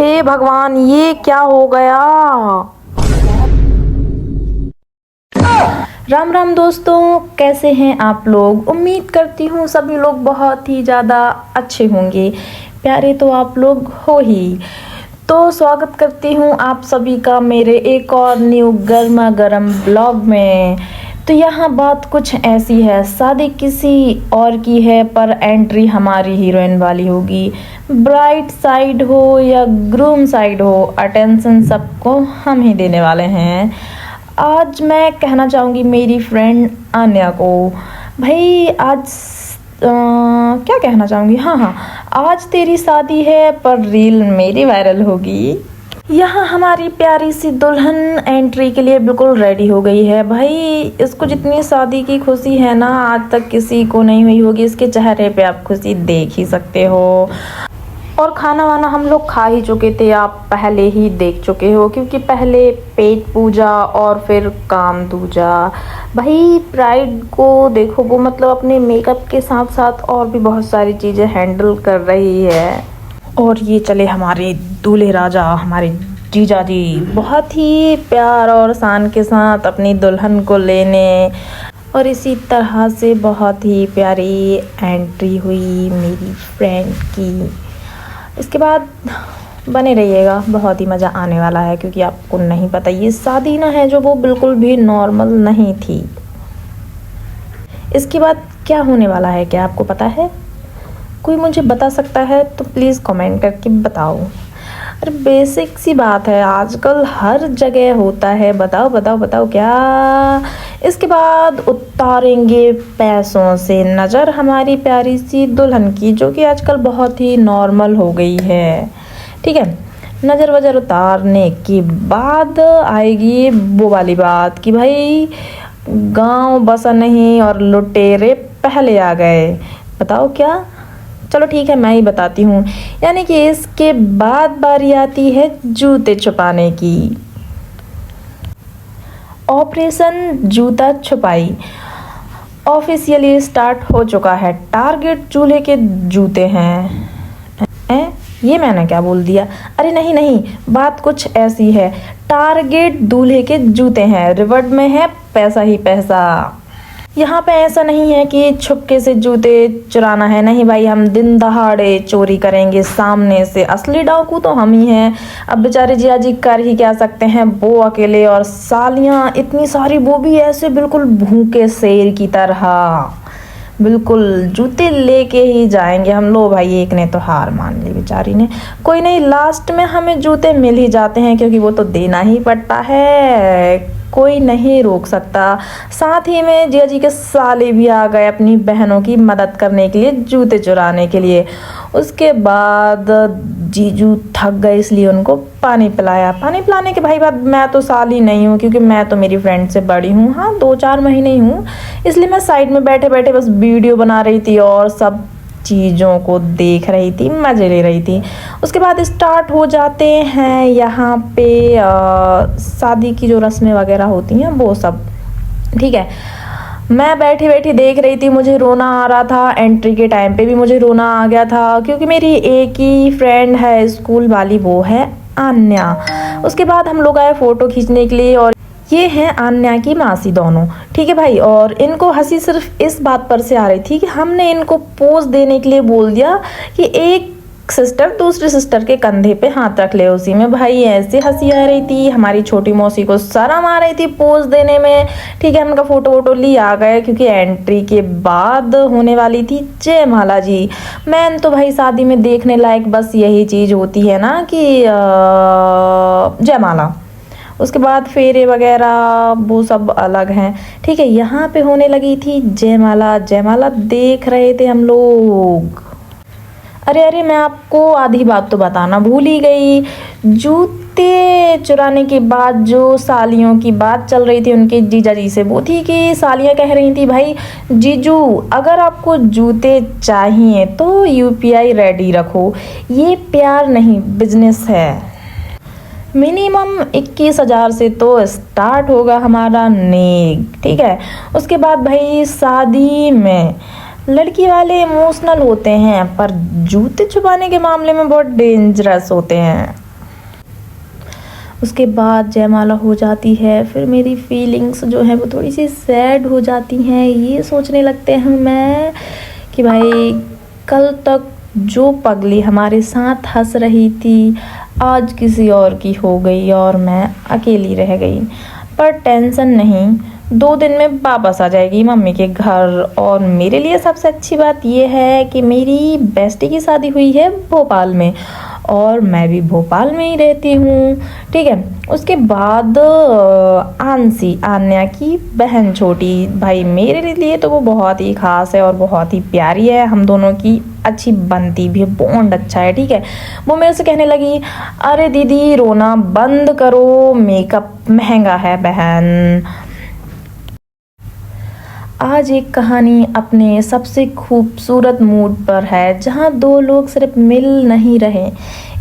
हे भगवान, ये क्या हो गया। राम राम दोस्तों, कैसे हैं आप लोग। उम्मीद करती हूँ सभी लोग बहुत ही ज़्यादा अच्छे होंगे। प्यारे तो आप लोग हो ही। तो स्वागत करती हूँ आप सभी का मेरे एक और न्यू गर्मा गर्म ब्लॉग में। तो यहाँ बात कुछ ऐसी है, शादी किसी और की है पर एंट्री हमारी हीरोइन वाली होगी। ब्राइड साइड हो या ग्रूम साइड हो, अटेंशन सबको हम ही देने वाले हैं। आज मैं कहना चाहूँगी मेरी फ्रेंड आन्या को, भाई आज क्या कहना चाहूँगी, हाँ, आज तेरी शादी है पर रील मेरी वायरल होगी। यहाँ हमारी प्यारी सी दुल्हन एंट्री के लिए बिल्कुल रेडी हो गई है। भाई इसको जितनी शादी की खुशी है ना, आज तक किसी को नहीं हुई होगी। इसके चेहरे पे आप खुशी देख ही सकते हो। और खाना वाना हम लोग खा ही चुके थे, आप पहले ही देख चुके हो, क्योंकि पहले पेट पूजा और फिर काम दूजा। भाई ब्राइड को देखो, वो मतलब अपने मेकअप के साथ साथ और भी बहुत सारी चीज़ें हैंडल कर रही है। और ये चले हमारे दूल्हे राजा, हमारे जीजा जी, बहुत ही प्यार और शान के साथ अपनी दुल्हन को लेने। और इसी तरह से बहुत ही प्यारी एंट्री हुई मेरी फ्रेंड की। इसके बाद बने रहिएगा, बहुत ही मज़ा आने वाला है, क्योंकि आपको नहीं पता ये शादी ना है जो वो बिल्कुल भी नॉर्मल नहीं थी। इसके बाद क्या होने वाला है, क्या आपको पता है? कोई मुझे बता सकता है तो प्लीज़ कमेंट करके बताओ। अरे बेसिक सी बात है, आजकल हर जगह होता है। बताओ बताओ बताओ क्या। इसके बाद उतारेंगे पैसों से नज़र हमारी प्यारी सी दुल्हन की, जो कि आजकल बहुत ही नॉर्मल हो गई है। ठीक है, नज़र वज़र उतारने के बाद आएगी वो वाली बात कि भाई गांव बसा नहीं और लुटेरे पहले आ गए। बताओ क्या। चलो ठीक है, मैं ही बताती हूँ। यानी कि इसके बाद बारी आती है जूते छुपाने की। ऑपरेशन जूता छुपाई ऑफिशियली स्टार्ट हो चुका है। टारगेट चूल्हे के जूते हैं। ये मैंने क्या बोल दिया? अरे नहीं नहीं, बात कुछ ऐसी है। टारगेट दूल्हे के जूते हैं, रिवॉर्ड में है पैसा ही पैसा। यहाँ पे ऐसा नहीं है कि छुपके से जूते चुराना है, नहीं भाई, हम दिन दहाड़े चोरी करेंगे सामने से। असली डाकू तो हम ही हैं। अब बेचारे जिया जी कर ही क्या सकते हैं, वो अकेले, और सालियाँ इतनी सारी, वो भी ऐसे बिल्कुल भूखे शेर की तरह, बिल्कुल जूते लेके ही जाएंगे हम लोग। भाई एक ने तो हार मान ली बेचारी ने। कोई नहीं, लास्ट में हमें जूते मिल ही जाते हैं, क्योंकि वो तो देना ही पड़ता है, कोई नहीं रोक सकता। साथ ही में जिया जी के साले भी आ गए अपनी बहनों की मदद करने के लिए, जूते चुराने के लिए। उसके बाद जीजू थक गए, इसलिए उनको पानी पिलाया। पानी पिलाने के भाई बाद मैं तो साली नहीं हूँ, क्योंकि मैं तो मेरी फ्रेंड से बड़ी हूँ, हाँ 2-4 महीने ही हूँ, इसलिए मैं साइड में बैठे बैठे बस वीडियो बना रही थी और सब चीज़ों को देख रही थी, मज़े ले रही थी। उसके बाद स्टार्ट हो जाते हैं यहाँ पे शादी की जो रस्में वगैरह होती हैं वो सब। ठीक है, मैं बैठी बैठी देख रही थी, मुझे रोना आ रहा था। एंट्री के टाइम पे भी मुझे रोना आ गया था, क्योंकि मेरी एक ही फ्रेंड है स्कूल वाली, वो है आन्या। उसके बाद हम लोग आए फ़ोटो खींचने के लिए, और ये हैं आन्या की मासी दोनों। ठीक है भाई, और इनको हंसी सिर्फ इस बात पर से आ रही थी कि हमने इनको पोज देने के लिए बोल दिया कि एक सिस्टर दूसरी सिस्टर के कंधे पे हाथ रख ले, उसी में भाई ऐसे हंसी आ रही थी। हमारी छोटी मौसी को शर्म आ रही थी पोज देने में। ठीक है, हमका फ़ोटो वोटो ली आ गए, क्योंकि एंट्री के बाद होने वाली थी जयमाला जी। मैन तो भाई शादी में देखने लायक बस यही चीज़ होती है ना कि जयमाला, उसके बाद फेरे वगैरह वो सब अलग हैं। ठीक है, यहाँ पे होने लगी थी जयमाला। जयमाला देख रहे थे हम लोग। अरे मैं आपको आधी बात तो बताना भूल ही गई। जूते चुराने के बाद जो सालियों की बात चल रही थी उनके जीजा जी से, वो थी कि सालियाँ कह रही थी भाई जीजू अगर आपको जूते चाहिए तो यूपीआई रेडी रखो, ये प्यार नहीं बिजनेस है। मिनिमम 21,000 से तो स्टार्ट होगा हमारा नेक। ठीक है, उसके बाद भाई शादी में लड़की वाले इमोशनल होते हैं, पर जूते छुपाने के मामले में बहुत डेंजरस होते हैं। उसके बाद जयमाला हो जाती है। फिर मेरी फीलिंग्स जो है वो थोड़ी सी सैड हो जाती हैं। ये सोचने लगते हैं मैं कि भाई कल तक जो पगली हमारे साथ हंस रही थी आज किसी और की हो गई और मैं अकेली रह गई। पर टेंशन नहीं, 2 दिन में वापस आ जाएगी मम्मी के घर। और मेरे लिए सबसे अच्छी बात यह है कि मेरी बेस्टी की शादी हुई है भोपाल में और मैं भी भोपाल में ही रहती हूँ। ठीक है, उसके बाद आंसी, आन्या की बहन छोटी, भाई मेरे लिए तो वो बहुत ही खास है और बहुत ही प्यारी है। हम दोनों की अच्छी बनती भी है, बॉन्ड अच्छा है। ठीक है, वो मेरे से कहने लगी अरे दीदी रोना बंद करो, मेकअप महंगा है बहन। आज एक कहानी अपने सबसे खूबसूरत मूड पर है जहाँ 2 लोग सिर्फ मिल नहीं रहे,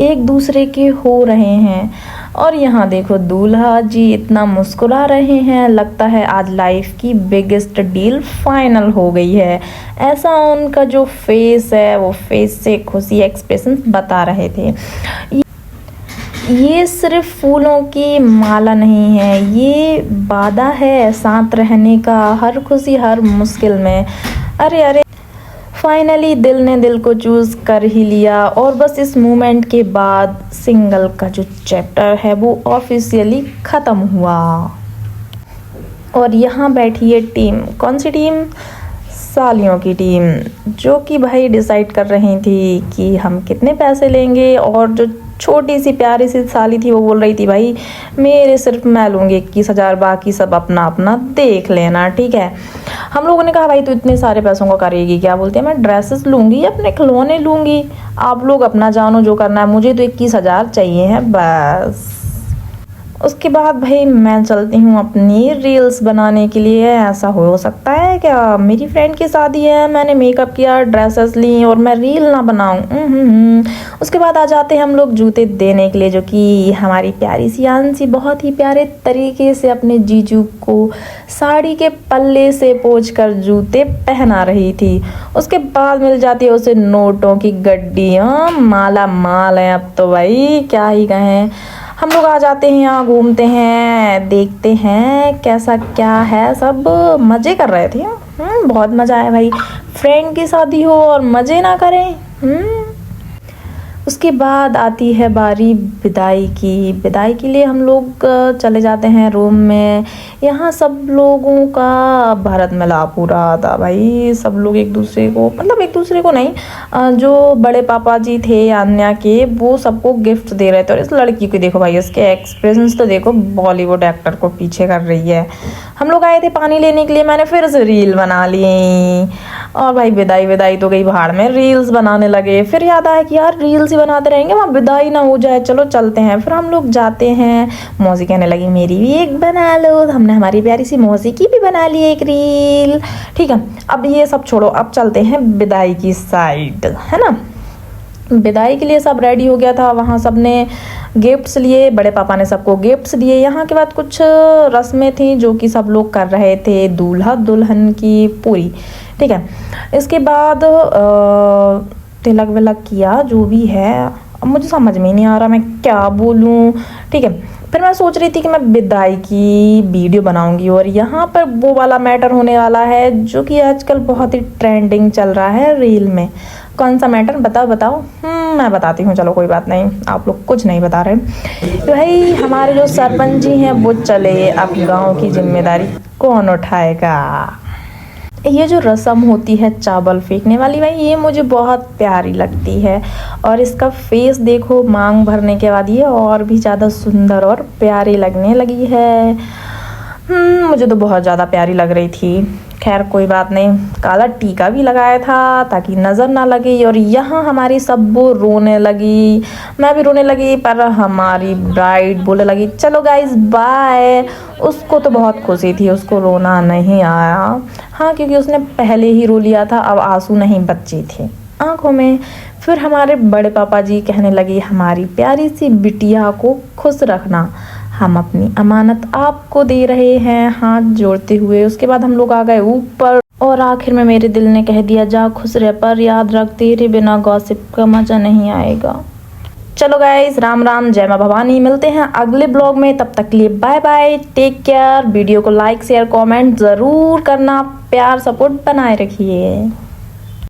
एक दूसरे के हो रहे हैं। और यहाँ देखो दूल्हा जी इतना मुस्कुरा रहे हैं, लगता है आज लाइफ की बिगेस्ट डील फाइनल हो गई है। ऐसा उनका जो फेस है वो फेस से खुशी एक्सप्रेशन बता रहे थे। ये सिर्फ फूलों की माला नहीं है, ये वादा है साथ रहने का हर खुशी हर मुश्किल में। अरे अरे फाइनली दिल ने दिल को चूज़ कर ही लिया। और बस इस मोमेंट के बाद सिंगल का जो चैप्टर है वो ऑफिशियली ख़त्म हुआ। और यहाँ बैठी है टीम, कौन सी टीम? सालियों की टीम, जो कि भाई डिसाइड कर रही थी कि हम कितने पैसे लेंगे। और जो छोटी सी प्यारी सी साली थी वो बोल रही थी भाई मेरे सिर्फ मैं लूँगी 21,000, बाकी सब अपना अपना देख लेना। ठीक है, हम लोगों ने कहा भाई तू इतने सारे पैसों का करेगी क्या? बोलते हैं मैं ड्रेसेस लूँगी, अपने खिलौने लूँगी, आप लोग अपना जानो जो करना है, मुझे तो 21,000 चाहिए है बस। उसके बाद भाई मैं चलती हूँ अपनी रील्स बनाने के लिए। ऐसा हो सकता है क्या? मेरी फ्रेंड की शादी है, मैंने मेकअप किया, ड्रेसेस ली और मैं रील ना बनाऊँ। उसके बाद आ जाते हैं हम लोग जूते देने के लिए, जो कि हमारी प्यारी सी आंसी बहुत ही प्यारे तरीके से अपने जीजू को साड़ी के पल्ले से पोंछ कर जूते पहना रही थी। उसके बाद मिल जाती है उसे नोटों की गड्डियाँ, माला माल है अब तो भाई क्या ही कहें। हम लोग आ जाते हैं यहाँ, घूमते हैं, देखते हैं कैसा क्या है, सब मज़े कर रहे थे। बहुत मज़ा आया भाई, फ्रेंड की शादी हो और मज़े ना करें। उसके बाद आती है बारी विदाई की। विदाई के लिए हम लोग चले जाते हैं रूम में। यहाँ सब लोगों का भारत मिलाप हो रहा था भाई, सब लोग एक दूसरे को, मतलब एक दूसरे को नहीं, जो बड़े पापा जी थे आन्या के वो सबको गिफ्ट दे रहे थे। और इस लड़की को देखो भाई, इसके एक्सप्रेशंस तो देखो, बॉलीवुड एक्टर को पीछे कर रही है। हम लोग आए थे पानी लेने के लिए, मैंने फिर से रील बना ली। और भाई विदाई तो गई भाड़ में, रील्स बनाने लगे। फिर याद आया कि यार रील्स ही बनाते रहेंगे, वहाँ विदाई ना हो जाए, चलो चलते हैं। फिर हम लोग जाते हैं, मौसी कहने लगी मेरी भी एक बना लो। हमने हमारी प्यारी सी मौसी की भी बना ली एक रील। ठीक है, अब ये सब छोड़ो, अब चलते हैं विदाई की साइड, है ना। विदाई के लिए सब रेडी हो गया था, वहाँ सब ने गिफ्ट्स लिए, बड़े पापा ने सबको गिफ्ट्स दिए। यहाँ के बाद कुछ रस्में थी जो कि सब लोग कर रहे थे, दूल्हा दुल्हन की पूरी। ठीक है, इसके बाद तिलक विलक किया, जो भी है। अब मुझे समझ में नहीं आ रहा मैं क्या बोलूँ। ठीक है, फिर मैं सोच रही थी कि मैं विदाई की वीडियो बनाऊंगी और यहाँ पर वो वाला मैटर होने वाला है जो कि आजकल बहुत ही ट्रेंडिंग चल रहा है रील में। कौन सा मैटर? बताओ। मैं बताती हूँ, चलो कोई बात नहीं, आप लोग कुछ नहीं बता रहे। तो भाई हमारे जो सरपंच जी हैं वो चले, अब गाँव की जिम्मेदारी कौन उठाएगा। ये जो रस्म होती है चावल फेंकने वाली, भाई ये मुझे बहुत प्यारी लगती है। और इसका फेस देखो, मांग भरने के बाद ये और भी ज़्यादा सुंदर और प्यारी लगने लगी है। मुझे तो बहुत ज़्यादा प्यारी लग रही थी। खैर कोई बात नहीं, काला टीका भी लगाया था ताकि नज़र ना लगे। और यहाँ हमारी सब वो रोने लगी, मैं भी रोने लगी, पर हमारी ब्राइड बोलने लगी चलो गाइस बाय। उसको तो बहुत खुशी थी, उसको रोना नहीं आया। हाँ, क्योंकि उसने पहले ही रो लिया था, अब आंसू नहीं बच्चे थे आंखों में। फिर हमारे बड़े पापा जी कहने लगे हमारी प्यारी सी बिटिया को खुश रखना, हम अपनी अमानत आपको दे रहे हैं, हाथ जोड़ते हुए। उसके बाद हम लोग आ गए ऊपर और आखिर में मेरे दिल ने कह दिया जा खुश रह, पर याद रख तेरे बिना गॉसिप का मज़ा नहीं आएगा। चलो गाइस, राम राम, जय मां भवानी। मिलते हैं अगले ब्लॉग में, तब तक के लिए bye bye, take care. Video को लाइक शेयर कमेंट ज़रूर करना, प्यार सपोर्ट बनाए रखिए।